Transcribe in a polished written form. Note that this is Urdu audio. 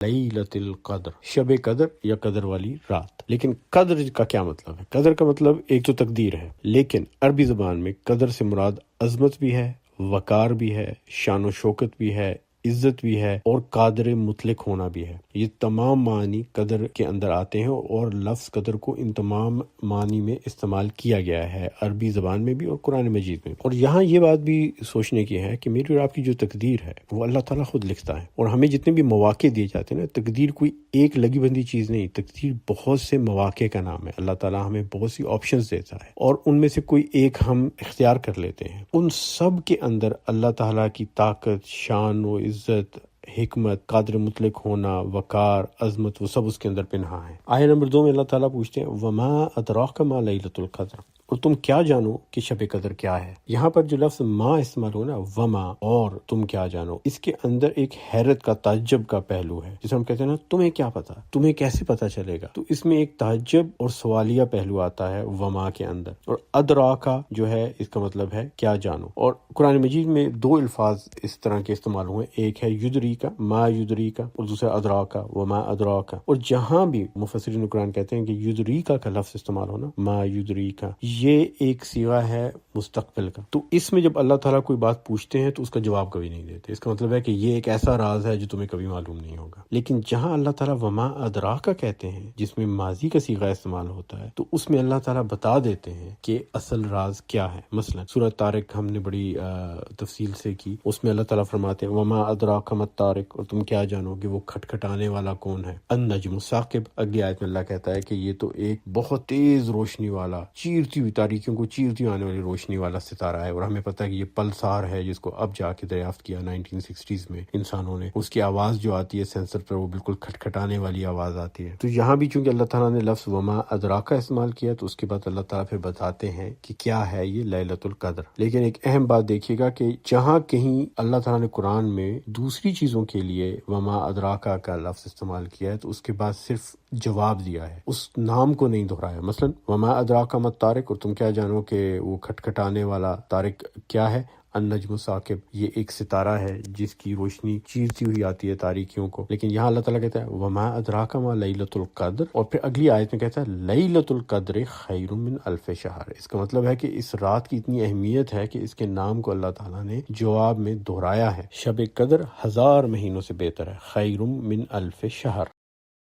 لیلۃ القدر، شب قدر یا قدر والی رات۔ لیکن قدر کا کیا مطلب ہے؟ قدر کا مطلب ایک تو تقدیر ہے، لیکن عربی زبان میں قدر سے مراد عظمت بھی ہے، وقار بھی ہے، شان و شوکت بھی ہے، عزت بھی ہے، اور قادر مطلق ہونا بھی ہے۔ یہ تمام معنی قدر کے اندر آتے ہیں، اور لفظ قدر کو ان تمام معنی میں استعمال کیا گیا ہے، عربی زبان میں بھی اور قرآن مجید میں بھی۔ اور یہاں یہ بات بھی سوچنے کی ہے کہ میری اور آپ کی جو تقدیر ہے وہ اللہ تعالیٰ خود لکھتا ہے، اور ہمیں جتنے بھی مواقع دیے جاتے ہیں نا، تقدیر کوئی ایک لگی بندی چیز نہیں، تقدیر بہت سے مواقع کا نام ہے۔ اللہ تعالیٰ ہمیں بہت سی آپشنز دیتا ہے، اور ان میں سے کوئی ایک ہم اختیار کر لیتے ہیں۔ ان سب کے اندر اللہ تعالیٰ کی طاقت، شان و عزت، حکمت، قادر مطلق ہونا، وقار، عظمت، وہ سب اس کے اندر پنہا ہے۔ آیت نمبر 2 میں اللہ تعالیٰ پوچھتے ہیں وما ادراک ما لیلۃ القدر، اور تم کیا جانو کہ شب قدر کیا ہے۔ یہاں پر جو لفظ ما استعمال ہو نا، وما، اور تم کیا جانو، اس کے اندر ایک حیرت کا، تعجب کا پہلو ہے، جسے ہم کہتے ہیں نا تمہیں کیا پتا، تمہیں کیسے پتا چلے گا۔ تو اس میں ایک تعجب اور سوالیہ پہلو آتا ہے وما کے اندر۔ اور ادراکا جو ہے اس کا مطلب ہے کیا جانو۔ اور قرآن مجید میں 2 الفاظ اس طرح کے استعمال ہوئے، ایک ہے یدری کا، ما یدری کا، اور دوسرا ادراکا، وما ادراکا۔ اور جہاں بھی مفسرین قرآن کہتے ہیں کہ یدریکا کا لفظ استعمال ہونا، ما یدریکا، یہ ایک صیغہ ہے مستقبل کا۔ تو اس میں جب اللہ تعالیٰ کوئی بات پوچھتے ہیں تو اس کا جواب کبھی نہیں دیتے، اس کا مطلب ہے کہ یہ ایک ایسا راز ہے جو تمہیں کبھی معلوم نہیں ہوگا۔ لیکن جہاں اللہ تعالیٰ وما ادراکا کہتے ہیں، جس میں ماضی کا صیغہ استعمال ہوتا ہے، تو اس میں اللہ تعالیٰ بتا دیتے ہیں کہ اصل راز کیا ہے۔ مثلا سورۃ طارق ہم نے بڑی تفصیل سے کی، اس میں اللہ تعالیٰ فرماتے ہیں وما ادراک ما الطارق، اور تم کیا جانو کہ وہ کھٹکھٹانے والا کون ہے۔ النجم الثاقب، اگلی آیت میں اللہ کہتا ہے کہ یہ تو ایک بہت تیز روشنی والا، چیرتی ہوئی تاریکیوں کو چیرتی ہوئی آنے والی روشنی والا ستارہ ہے، اور ہمیں پتہ ہے کہ یہ پلسار ہے، جس کو اب جا کے دریافت کیا 1960s میں انسانوں نے۔ اس کی آواز جو آتی ہے سینسر پر، وہ بالکل کھٹکھٹانے والی آواز آتی ہے۔ تو یہاں بھی چونکہ اللہ تعالیٰ نے لفظ وما ادراکا استعمال کیا، تو اس کے بعد اللہ تعالیٰ پھر بتاتے ہیں کہ کیا ہے یہ لیلۃ القدر۔ لیکن ایک اہم بات دیکھیے گا کہ جہاں کہیں اللہ تعالیٰ نے قرآن میں دوسری چیزوں کے لیے وما ادراکا کا لفظ استعمال کیا ہے، تو اس کے بعد صرف جواب دیا ہے، اس نام کو نہیں دہرایا۔ مثلا وما ادراک ما الطارق، اور تم کیا جانو کہ وہ کھٹکھٹانے والا طارق کیا ہے۔ النجم الثاقب، یہ ایک ستارہ ہے جس کی روشنی چیرتی ہوئی آتی ہے تاریکیوں کو۔ لیکن یہاں اللہ تعالیٰ کہتا ہے وما ادراک ما لیلۃ القدر، اور پھر اگلی آیت میں کہتا ہے لیلۃ القدر خیر من الف شہر۔ اس کا مطلب ہے کہ اس رات کی اتنی اہمیت ہے کہ اس کے نام کو اللہ تعالیٰ نے جواب میں دہرایا ہے۔ شب قدر 1000 مہینوں سے بہتر ہے، خیر من الف شہر۔